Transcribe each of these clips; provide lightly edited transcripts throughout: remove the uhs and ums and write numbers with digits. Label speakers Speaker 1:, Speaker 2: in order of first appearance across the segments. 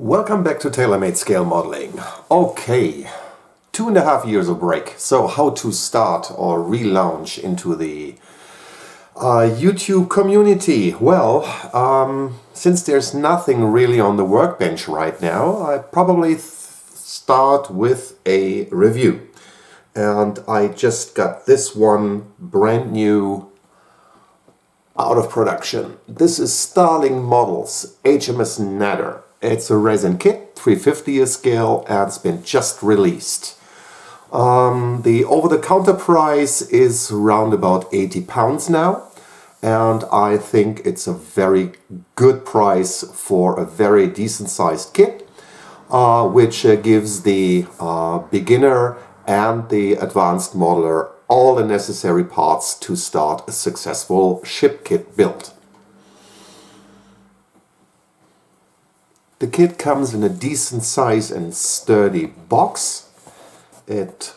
Speaker 1: Welcome back to TaylorMade Scale Modeling. Okay, 2.5 years of break. So how to start or relaunch into the YouTube community? Well, since there's nothing really on the workbench right now, I probably start with a review. And I just got this one brand new out of production. This is Starling Models HMS Nadder. It's a resin kit, 350 scale, and it's been just released. The over-the-counter price is around about £80 now, and I think it's a very good price for a very decent-sized kit, which gives the beginner and the advanced modeler all the necessary parts to start a successful ship kit build. The kit comes in a decent size and sturdy box. It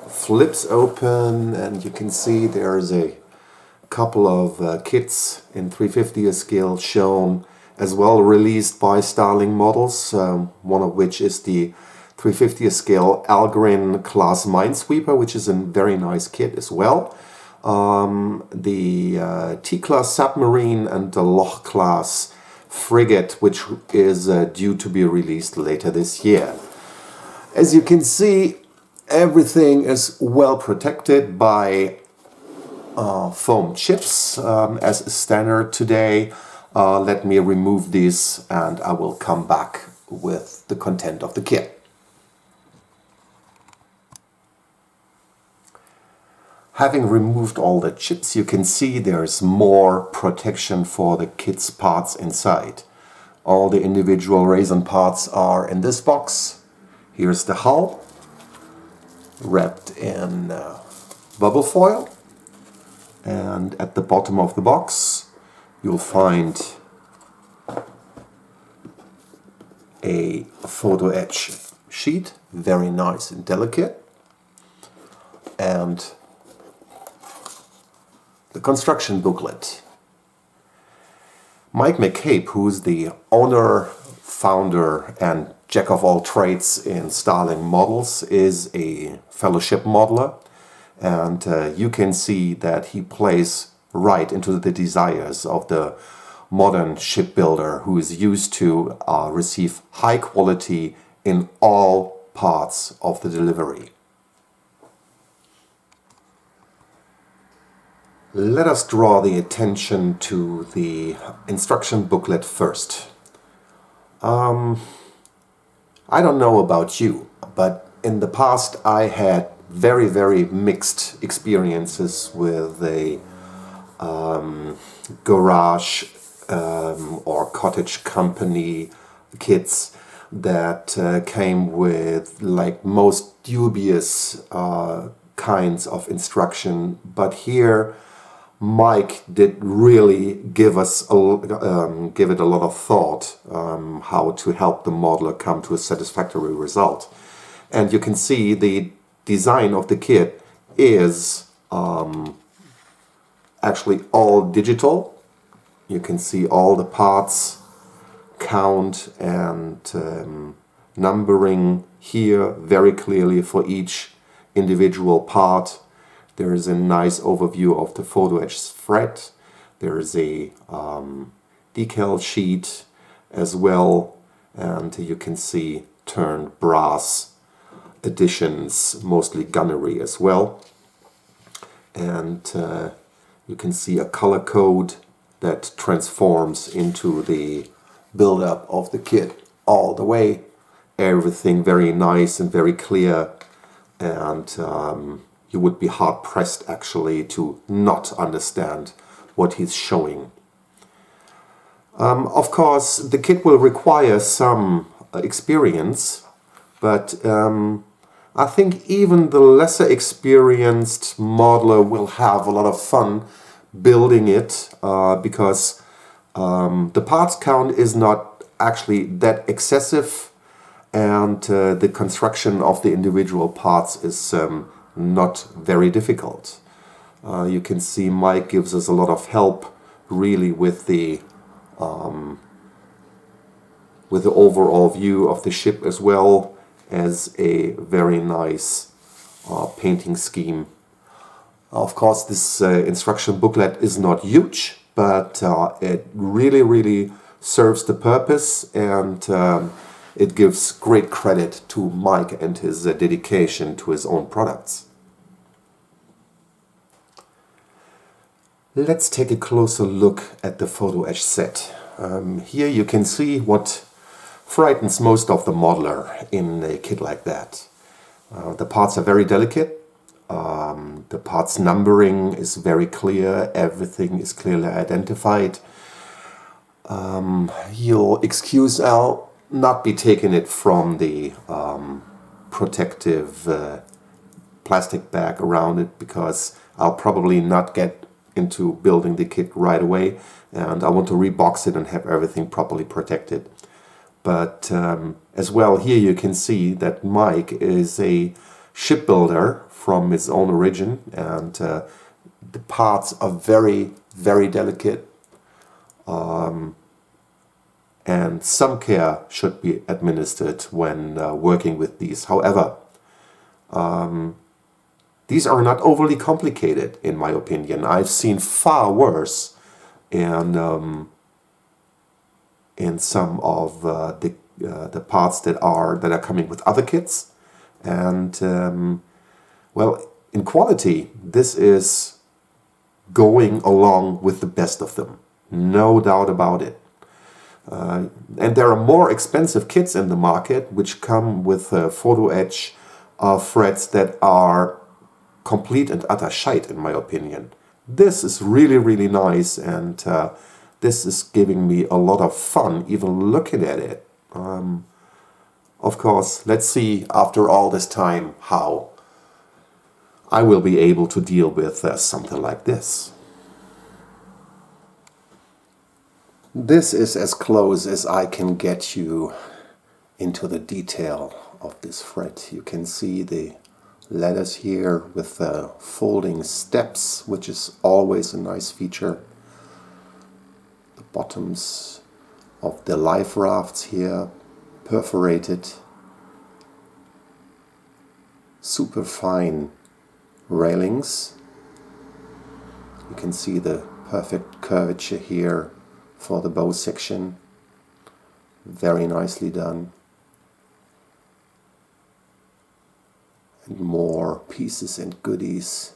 Speaker 1: flips open and you can see there's a couple of kits in 350 scale shown as well, released by Starling Models, one of which is the 350 scale Algrin class Minesweeper, which is a very nice kit as well. The T-class submarine and the Loch class frigate, which is due to be released later this year. As you can see, everything is well protected by foam chips as standard today. Let me remove these and I will come back with the content of the kit. Having removed all the chips, you can see there's more protection for the kit's parts inside. All the individual resin parts are in this box. Here's the hull, wrapped in bubble foil. And at the bottom of the box, you'll find a photo-etched sheet, very nice and delicate. And the construction booklet. Mike McCabe, who's the owner, founder and jack of all trades in Starling Models, is a fellowship modeler, and you can see that he plays right into the desires of the modern shipbuilder who is used to receive high quality in all parts of the delivery. Let us draw the attention to the instruction booklet first. I don't know about you, but in the past I had very mixed experiences with the garage or cottage company kits that came with like most dubious kinds of instruction, but here Mike did really give it a lot of thought how to help the modeler come to a satisfactory result. And you can see the design of the kit is actually all digital. You can see all the parts count and numbering here very clearly for each individual part. There is a nice overview of the photo-etched thread. There is a decal sheet as well, and you can see turned brass additions, mostly gunnery as well. And you can see a color code that transforms into the build-up of the kit all the way. Everything very nice and very clear, and you would be hard-pressed actually to not understand what he's showing. Of course, the kit will require some experience, but I think even the lesser experienced modeler will have a lot of fun building it because the parts count is not actually that excessive, and the construction of the individual parts is not very difficult. You can see Mike gives us a lot of help really with the with the overall view of the ship as well as a very nice painting scheme. Of course, this instruction booklet is not huge, but it really serves the purpose, and it gives great credit to Mike and his dedication to his own products. Let's take a closer look at the Photo-etched set. Here you can see what frightens most of the modeler in a kit like that. The parts are very delicate. The parts numbering is very clear. Everything is clearly identified. You'll excuse I'll not be taking it from the protective plastic bag around it, because I'll probably not get into building the kit right away, and I want to rebox it and have everything properly protected. But as well, here you can see that Mike is a shipbuilder from his own origin, and the parts are very delicate, and some care should be administered when working with these. However, these are not overly complicated, in my opinion. I've seen far worse in some of the parts that are coming with other kits, and well, in quality, this is going along with the best of them, no doubt about it. And there are more expensive kits in the market which come with photo-etched threads that are complete and utter shite, in my opinion. This is really nice, and this is giving me a lot of fun even looking at it. Of course, let's see after all this time how I will be able to deal with something like this. This is as close as I can get you into the detail of this thread. You can see the letters here with the folding steps, which is always a nice feature. The bottoms of the life rafts here, perforated. Super fine railings. You can see the perfect curvature here for the bow section. Very nicely done. And more pieces and goodies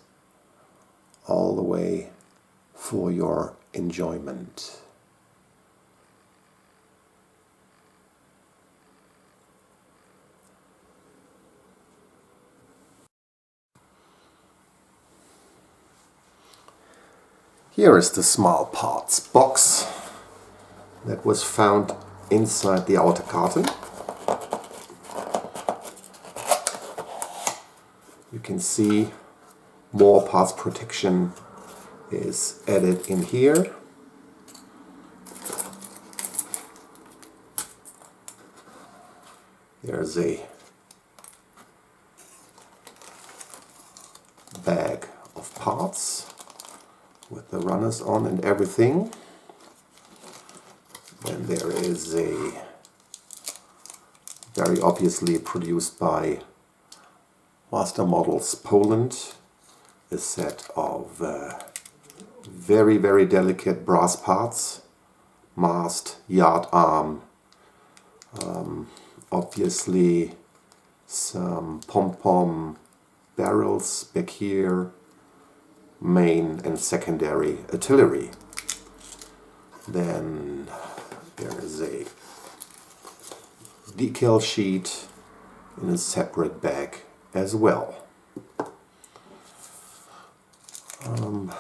Speaker 1: all the way for your enjoyment. Here is the small parts box that was found inside the outer carton. You can see more parts protection is added in here. There's a bag of parts with the runners on and everything. Then there is a, very obviously produced by Master Models Poland, a set of very delicate brass parts, mast, yard arm, obviously some pom-pom barrels back here, main and secondary artillery. Then there is a decal sheet in a separate bag as well.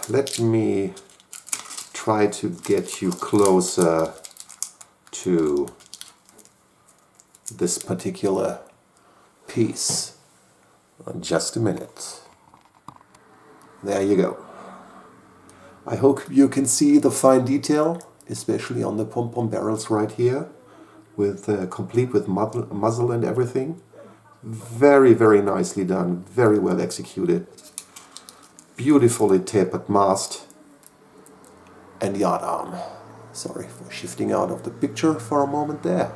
Speaker 1: Let me try to get you closer to this particular piece. Just a minute. There you go. I hope you can see the fine detail, especially on the pom-pom barrels right here, with complete with muzzle and everything. Very nicely done, very well executed. Beautifully tapered mast and yard arm. Sorry for shifting out of the picture for a moment there.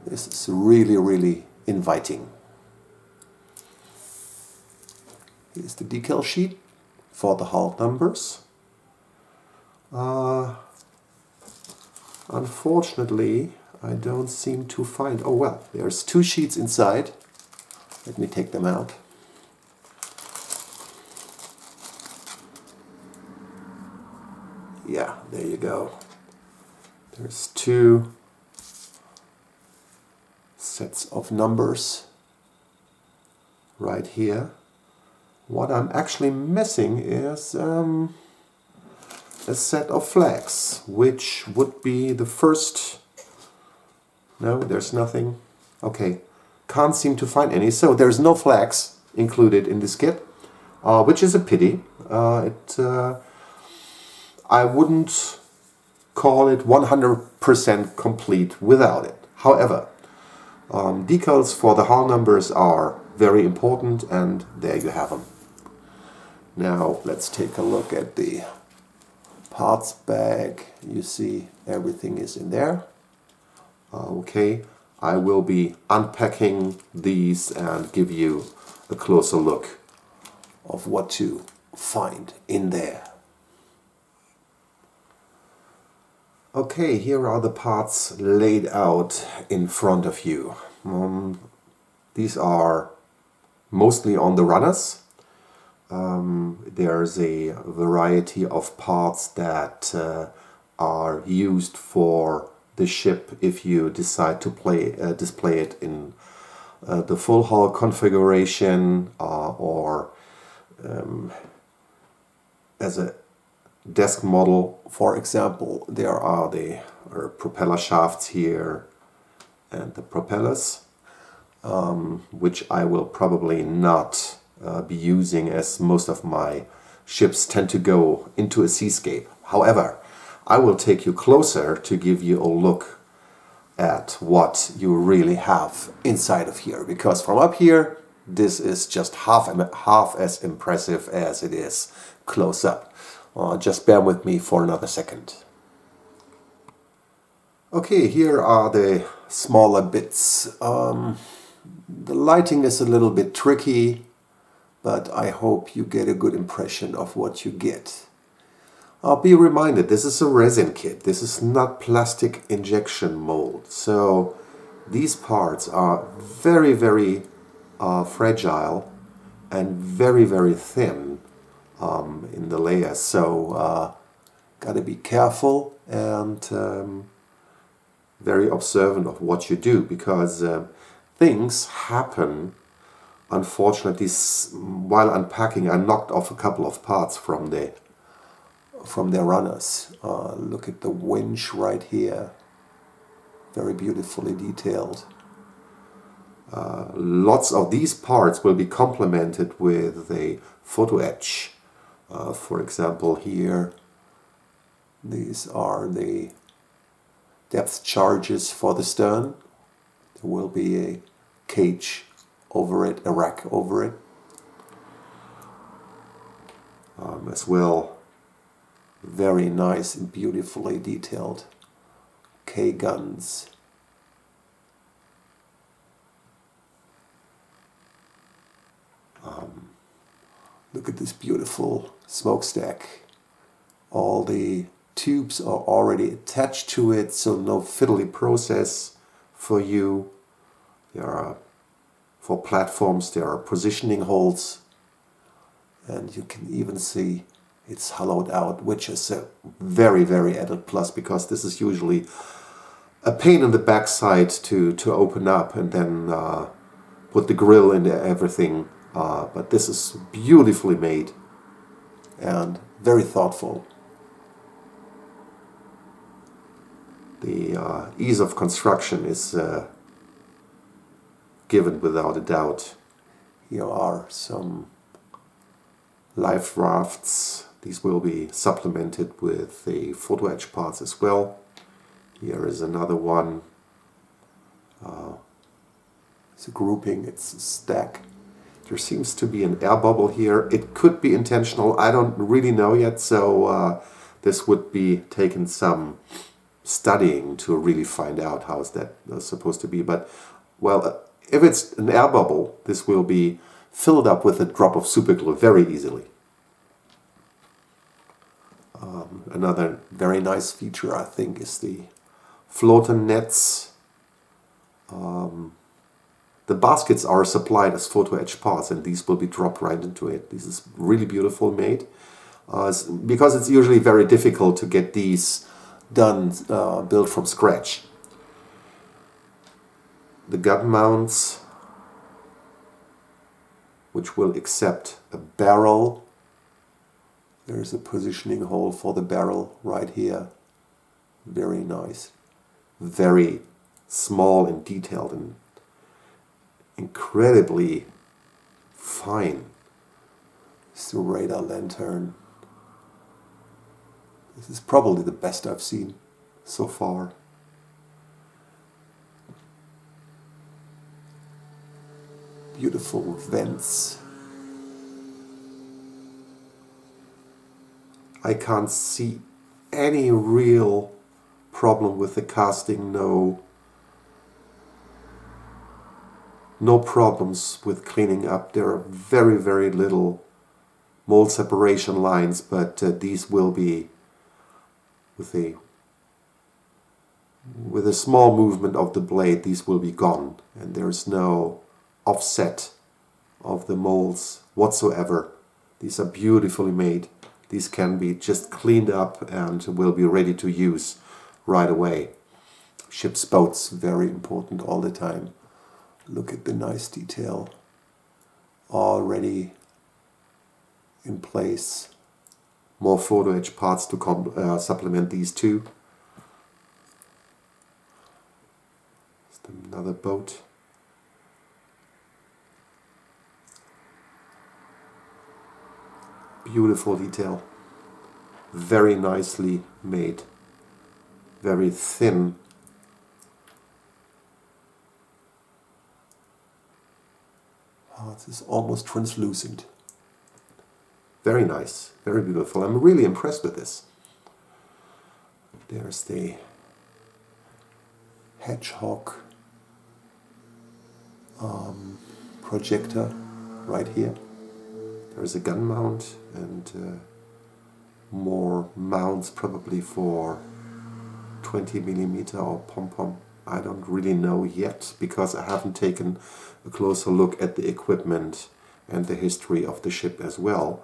Speaker 1: This is really, really inviting. Here's the decal sheet for the hull numbers. Unfortunately, I don't seem to find... Oh well, there's 2 sheets inside. Let me take them out. Yeah, there you go. There's 2 sets of numbers right here. What I'm actually missing is a set of flags, which would be the first... No, there's nothing. Okay, can't seem to find any. So there's no flags included in this kit, which is a pity. I wouldn't call it 100% complete without it. However, decals for the hull numbers are very important, and there you have them. Now let's take a look at the parts bag. You see everything is in there. Okay, I will be unpacking these and give you a closer look of what to find in there. Okay, here are the parts laid out in front of you. These are mostly on the runners. There's a variety of parts that are used for the ship if you decide to display it in the full hull configuration or as a desk model. For example, there are the propeller shafts here and the propellers, which I will probably not be using, as most of my ships tend to go into a seascape. However, I will take you closer to give you a look at what you really have inside of here, because from up here this is just half as impressive as it is close up. Just bear with me for another second. Okay, here are the smaller bits. The lighting is a little bit tricky, but I hope you get a good impression of what you get. Be reminded, this is a resin kit. This is not plastic injection mold. So these parts are very, very fragile and very, very thin in the layers. So gotta be careful and very observant of what you do, because things happen. Unfortunately, while unpacking, I knocked off a couple of parts from their runners. Look at the winch right here, very beautifully detailed. Lots of these parts will be complemented with a photo etch. For example, here, these are the depth charges for the stern. There will be a cage over it, a rack over it. As well, very nice and beautifully detailed K-guns. Look at this beautiful smokestack. All the tubes are already attached to it, so no fiddly process for you. There are, for platforms, there are positioning holes, and you can even see it's hollowed out, which is a very, very added plus, because this is usually a pain in the backside to open up and then put the grill into everything. But this is beautifully made and very thoughtful. The ease of construction is given without a doubt. Here are some life rafts. These will be supplemented with the photo-etched parts as well. Here is another one. It's a grouping, it's a stack. There seems to be an air bubble here. It could be intentional, I don't really know yet, so this would be taking some studying to really find out how is that supposed to be. But, well, if it's an air bubble, this will be filled up with a drop of superglue very easily. Another very nice feature, I think, is the floater nets. The baskets are supplied as photo-etched parts, and these will be dropped right into it. This is really beautiful made, because it's usually very difficult to get these done, built from scratch. The gun mounts, which will accept a barrel. There's a positioning hole for the barrel right here. Very nice. Very small and detailed and incredibly fine. It's the radar lantern. This is probably the best I've seen so far. Beautiful vents. I can't see any real problem with the casting. No problems with cleaning up. There are very, very little mold separation lines, but these will be with a small movement of the blade, these will be gone, and there's no offset of the molds whatsoever. These are beautifully made. These can be just cleaned up and will be ready to use right away. Ship's boats, very important all the time. Look at the nice detail already in place. More photo-etched parts to supplement these two. Another boat. Beautiful detail. Very nicely made. Very thin. Oh, this is almost translucent. Very nice. Very beautiful. I'm really impressed with this. There's the hedgehog projector right here. There's a gun mount and more mounts probably for 20mm or pom-pom. I don't really know yet because I haven't taken a closer look at the equipment and the history of the ship as well.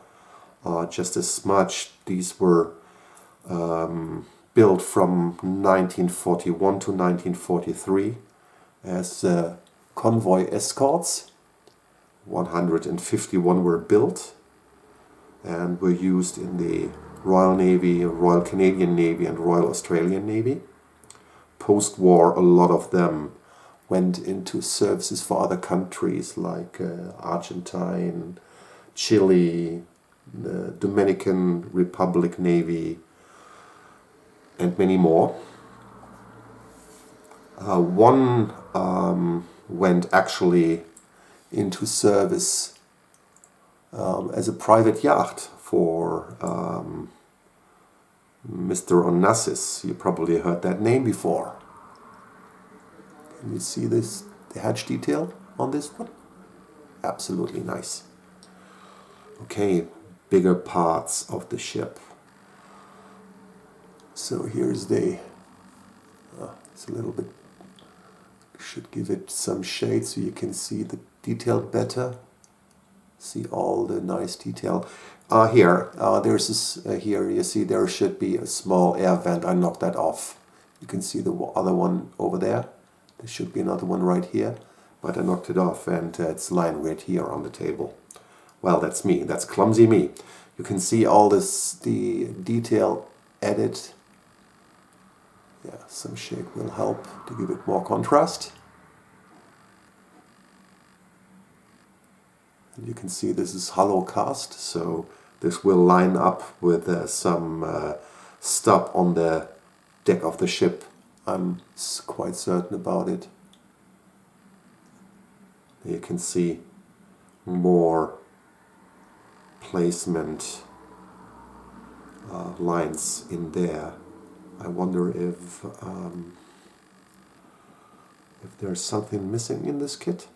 Speaker 1: Just as much, these were built from 1941 to 1943 as convoy escorts. 151 were built and were used in the Royal Navy, Royal Canadian Navy and Royal Australian Navy. Post-war, a lot of them went into services for other countries like Argentine, Chile, the Dominican Republic Navy, and many more. One went actually into service as a private yacht for Mr. Onassis. You probably heard that name before. Can you see this, the hatch detail on this one? Absolutely nice. Okay, bigger parts of the ship. So here's the, it's a little bit, should give it some shade so you can see the detail better. See all the nice detail. There's this, here you see there should be a small air vent. I knocked that off. You can see the other one over there. There should be another one right here, but I knocked it off and it's lying right here on the table. Well, that's me. That's clumsy me. You can see all this, the detail added. Yeah, some shade will help to give it more contrast. And you can see this is hollow cast, so this will line up with some stub on the deck of the ship. I'm quite certain about it. You can see more placement lines in there. I wonder if there's something missing in this kit.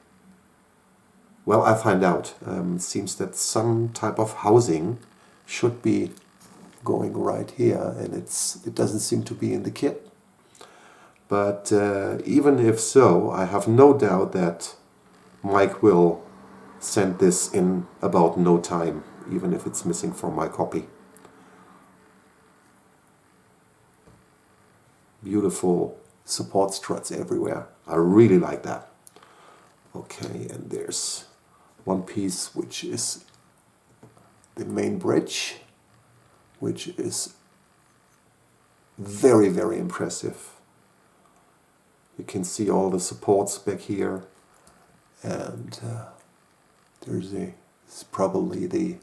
Speaker 1: Well, I'll find out. It seems that some type of housing should be going right here, and it doesn't seem to be in the kit. But even if so, I have no doubt that Mike will send this in about no time, even if it's missing from my copy. Beautiful support struts everywhere. I really like that. Okay, and there's one piece which is the main bridge, which is very, very impressive. You can see all the supports back here, and it's probably the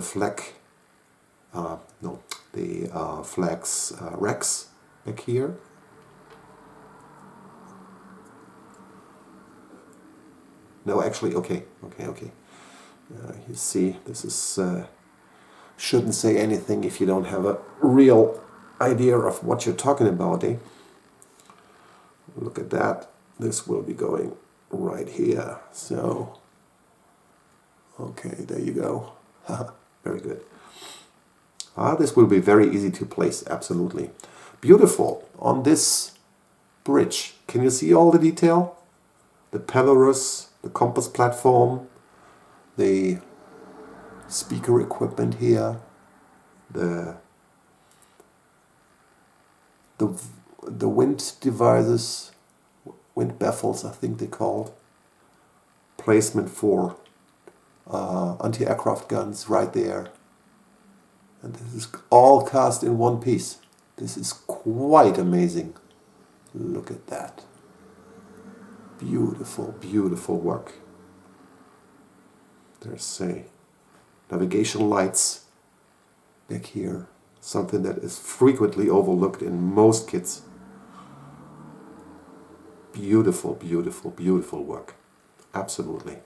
Speaker 1: flag, flags racks back here. No, actually, okay. You see, this is shouldn't say anything if you don't have a real idea of what you're talking about, eh? Look at that. This will be going right here. So, okay, there you go. Very good. This will be very easy to place, absolutely. Beautiful. On this bridge, can you see all the detail? The Pelarus, the compass platform, the speaker equipment here, the wind devices, wind baffles I think they're called, placement for anti-aircraft guns right there, and this is all cast in one piece. This is quite amazing. Look at that. Beautiful, beautiful work. There's say navigation lights back here, something that is frequently overlooked in most kits. Beautiful, beautiful, beautiful work. Absolutely.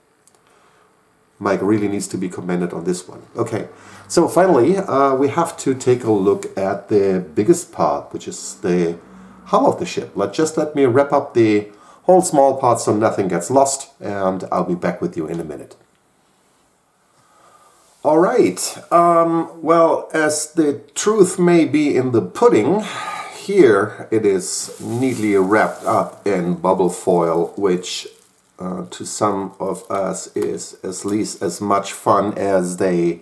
Speaker 1: Mike really needs to be commended on this one. Okay, so finally we have to take a look at the biggest part, which is the hull of the ship. Let me wrap up the whole small part so nothing gets lost, and I'll be back with you in a minute. Alright, well, as the truth may be in the pudding, here it is neatly wrapped up in bubble foil, which to some of us is at least as much fun as the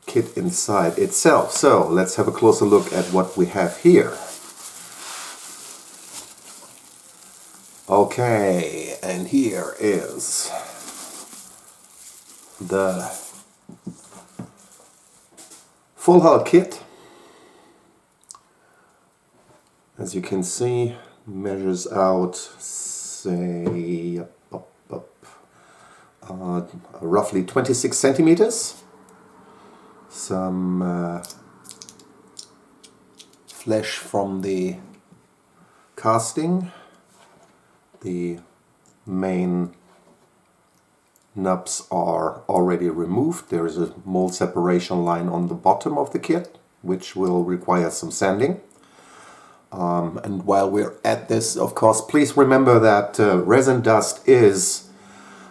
Speaker 1: kit inside itself. So let's have a closer look at what we have here. Okay, and here is the full hull kit. As you can see, measures out, say, roughly 26 centimeters. Some flesh from the casting. The main nubs are already removed. There is a mold separation line on the bottom of the kit, which will require some sanding. And while we're at this, of course, please remember that resin dust is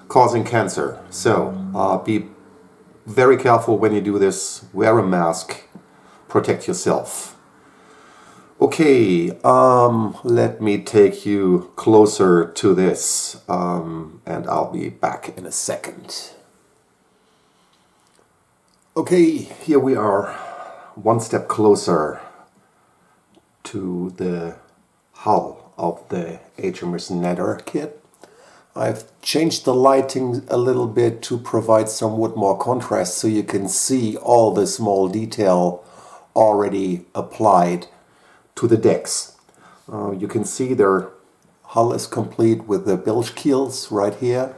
Speaker 1: causing cancer. So be very careful when you do this. Wear a mask. Protect yourself. Okay, let me take you closer to this, and I'll be back in a second. Okay, here we are, one step closer to the hull of the HMS Nadder kit. I've changed the lighting a little bit to provide somewhat more contrast so you can see all the small detail already applied to the decks. You can see their hull is complete with the bilge keels right here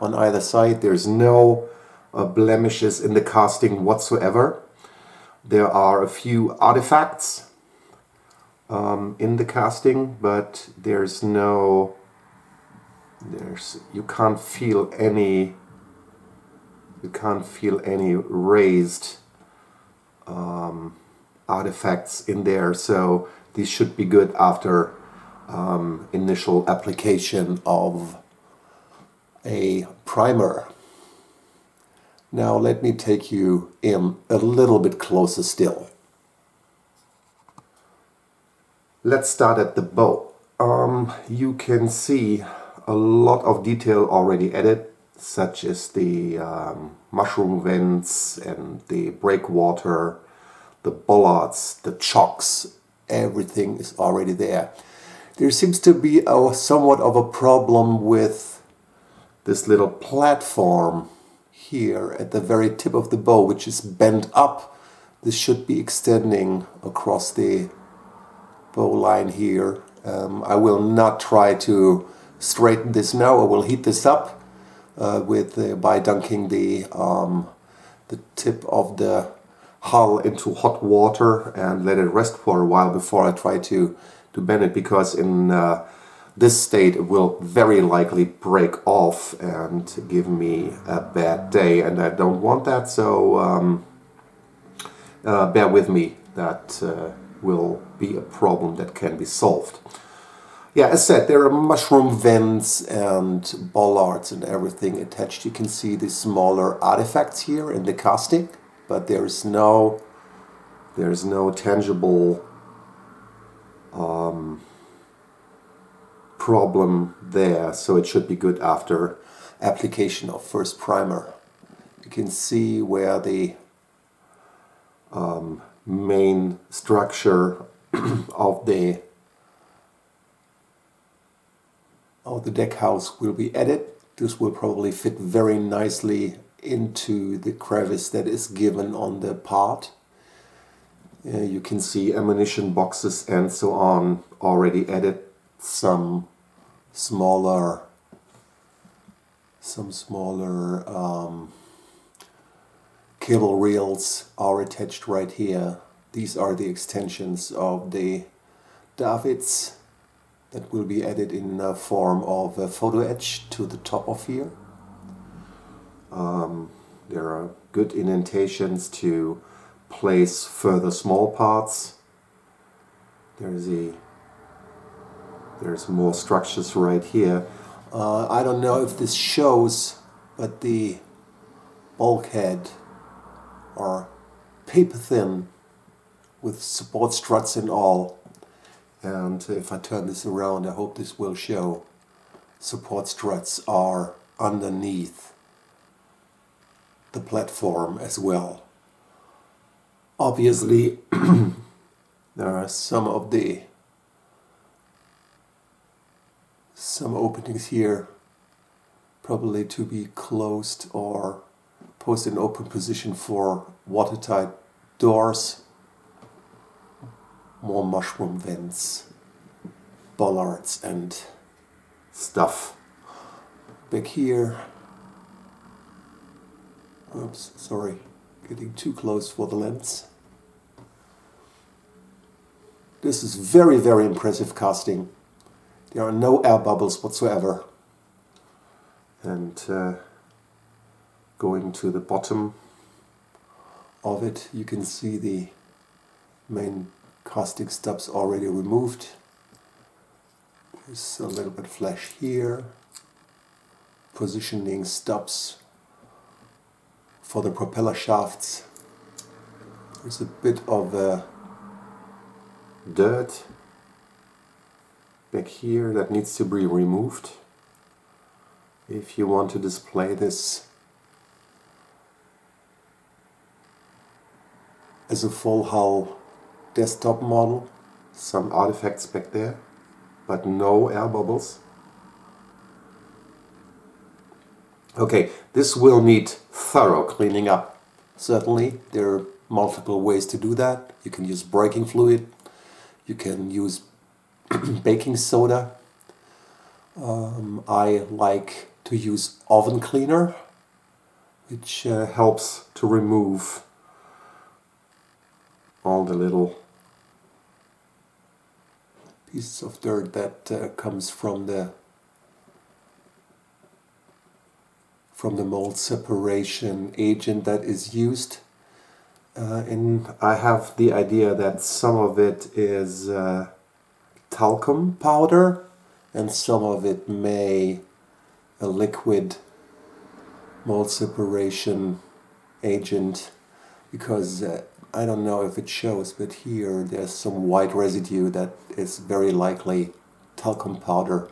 Speaker 1: on either side. There's no blemishes in the casting whatsoever. There are a few artifacts in the casting, but you can't feel any raised artifacts in there, so these should be good after initial application of a primer. Now let me take you in a little bit closer still. Let's start at the bow. You can see a lot of detail already added, such as the mushroom vents and the breakwater, the bollards, the chocks, everything is already there. There seems to be somewhat of a problem with this little platform here at the very tip of the bow, which is bent up. This should be extending across the bow line here. I will not try to straighten this now. I will heat this up by dunking the tip of the hull into hot water and let it rest for a while before I try to bend it, because in this state it will very likely break off and give me a bad day, and I don't want that, so bear with me. That will be a problem that can be solved. Yeah, as said, there are mushroom vents and bollards and everything attached. You can see the smaller artifacts here in the casting, but there's no tangible problem there, so it should be good after application of first primer. You can see where the main structure of the deck house will be added. This will probably fit very nicely into the crevice that is given on the part. You can see ammunition boxes and so on already added. Some smaller cable reels are attached right here. These are the extensions of the davits that will be added in the form of a photo-etched to the top of here. There are good indentations to place further small parts. There's more structures right here. I don't know if this shows, but the bulkhead are paper thin with support struts and all. And if I turn this around, I hope this will show. Support struts are underneath the platform as well. Obviously, there are some openings here probably to be closed or post in open position for watertight doors. More mushroom vents, bollards and stuff. Back here, oops, sorry, getting too close for the lens. This is very, very impressive casting. There are no air bubbles whatsoever. And going to the bottom of it, you can see the main casting stubs already removed. There's a little bit of flash here. Positioning stubs for the propeller shafts. There's a bit of dirt back here that needs to be removed. If you want to display this as a full hull desktop model, some artifacts back there, but no air bubbles. Okay, this will need thorough cleaning up. Certainly, there are multiple ways to do that. You can use braking fluid, you can use baking soda. I like to use oven cleaner, which helps to remove all the little pieces of dirt that comes from the mold separation agent that is used. And I have the idea that some of it is talcum powder and some of it may a liquid mold separation agent, because I don't know if it shows, but here there's some white residue that is very likely talcum powder.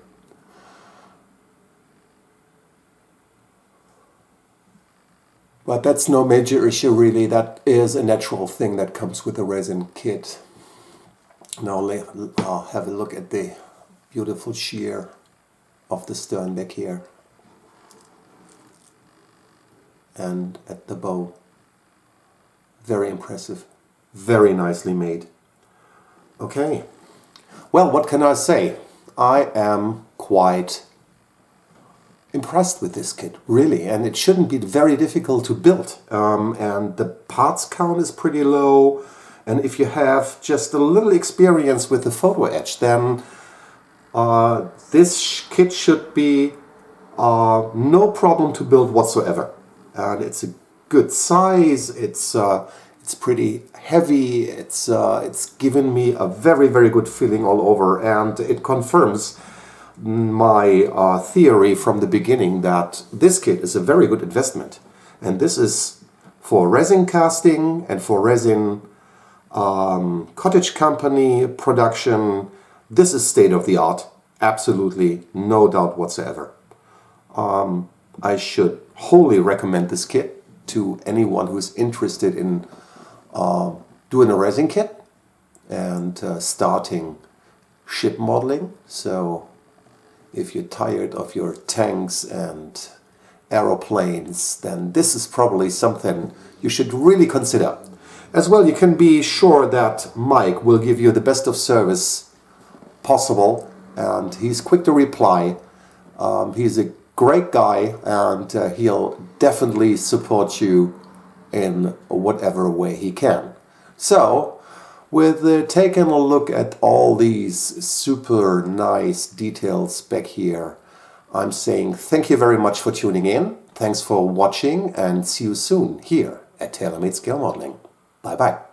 Speaker 1: But that's no major issue really. That is a natural thing that comes with a resin kit. Now I'll have a look at the beautiful shear of the stern back here and at the bow. Very impressive, very nicely made. Okay, well, what can I say? I am quite impressed with this kit, really, and it shouldn't be very difficult to build. And the parts count is pretty low, and if you have just a little experience with the Photo-etched, then this kit should be no problem to build whatsoever. And it's a good size. It's pretty heavy. It's given me a very, very good feeling all over, and it confirms my theory from the beginning that this kit is a very good investment. And this is for resin casting and for resin cottage company production. This is state of the art. Absolutely, no doubt whatsoever. I should wholly recommend this kit to anyone who's interested in doing a resin kit and starting ship modeling. So if you're tired of your tanks and aeroplanes, then this is probably something you should really consider. As well, you can be sure that Mike will give you the best of service possible, and he's quick to reply. He's a great guy, and he'll definitely support you in whatever way he can. So, with taking a look at all these super nice details back here, I'm saying thank you very much for tuning in. Thanks for watching, and see you soon here at TaylorMade Scale Modeling. Bye bye.